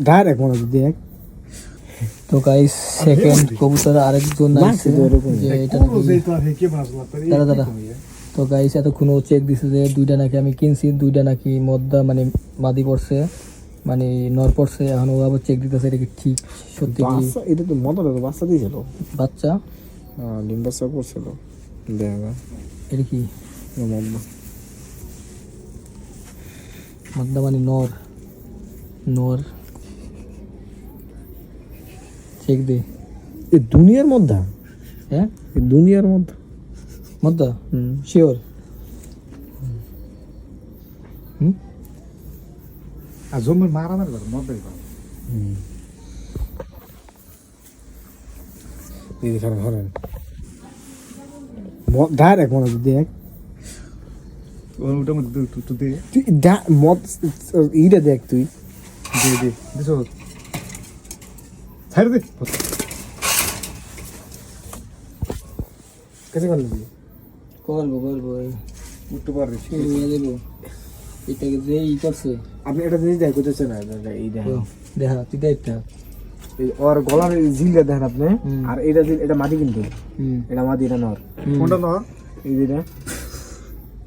Direct মনে দেখ। তো গাইস সেকেন্ড কবুতর আরেকজন আছে যে এটা দাঁড়া দাঁড়া। তো গাইস এতক্ষণ ও চেক দিছে যে দুইটা নাকি আমি কিনছি, দুইটা নাকি মদ্দা মানে মাদি পড়ছে, মানে নর পড়ছে। এখন ও আবার চেক দিতেছে এটা কি ঠিক সত্যি কি বাচ্চা, এটা তো মদা বাচ্চা দিয়েছিল, বাচ্চা ডিম বাচ্চা করছিল। দেখা এটা কি মদা মদ্দা মানে নর, নর চেক দে। এই দুনিয়ার মধ্যে, হ্যাঁ এই দুনিয়ার মধ্যে মদ্দা শিওর। আর জমির মারামারি করে মদাই করে। এখানে ধরেন ডাইরেক্ট মনে দেখ। ওটার মধ্যে তুই দে তুই মদ ইটা দেখ, তুই দে দে দিস ছাড় দে। কেসে করলি? করবো করবো উঠতে পারবি দেবো এটাকে যে ই করছে। আপনি এটা জিনিস দেখ করতেছে না, এই দেখেন দেখা তুই দেখটা ওর গলার জিলটা দেখেন আপনি। আর এটা এটা মাটি, কিন্তু এটা মাটি, এটা নর। কোনটা নর? এই যেটা,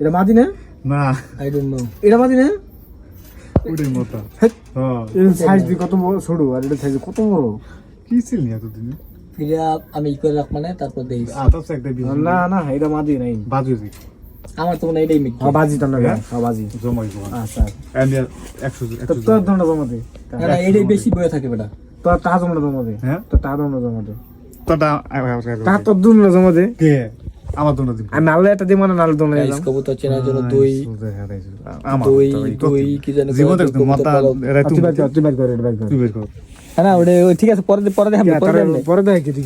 এটা মাটি না? না আই ডোন্ট নো। এটা মাটি না? ওটাই মতা। হ্যাঁ, হ্যাঁ এর সাইজ দি কত বড়, ছোট, আর এটা সাইজ কত বড়। কি ছিল নি এতদিন? ফিরে আমি ই করে রাখ মানে তারপর দেই। আতাস একটা বিল না না, এটা মাটি নাই। বাজুজি আমার তো মনে হয় এটাই মিথ্যা। হ্যাঁ বাজি তো না, হ্যাঁ বাজি। জমাই জমা আচ্ছা, এন্ড 100 তো তোর দন্ড জমাতে, না এটাই বেশি বয়ে থাকে বেটা। তোর তা দন্ড জমাতে, হ্যাঁ তো তা দন্ড জমাতে, তোটা তা তোর দন্ড জমাতে। কে আমার দোনো দিব আমি নালে একটা দিব না, নালে দন্ড গাইস দিলাম। কবুতর চেনার জন্য দই আমার দই দই কি জানি জীবন দেখতে মাথা এরা তুই বাইর কর, তুই বাইর কর, এটা বাইর কর। তুই বের কর। হ্যাঁ না ওটা ঠিক আছে পরে পরে দেখাবো পরে দেখাবো। পরে দেখ কি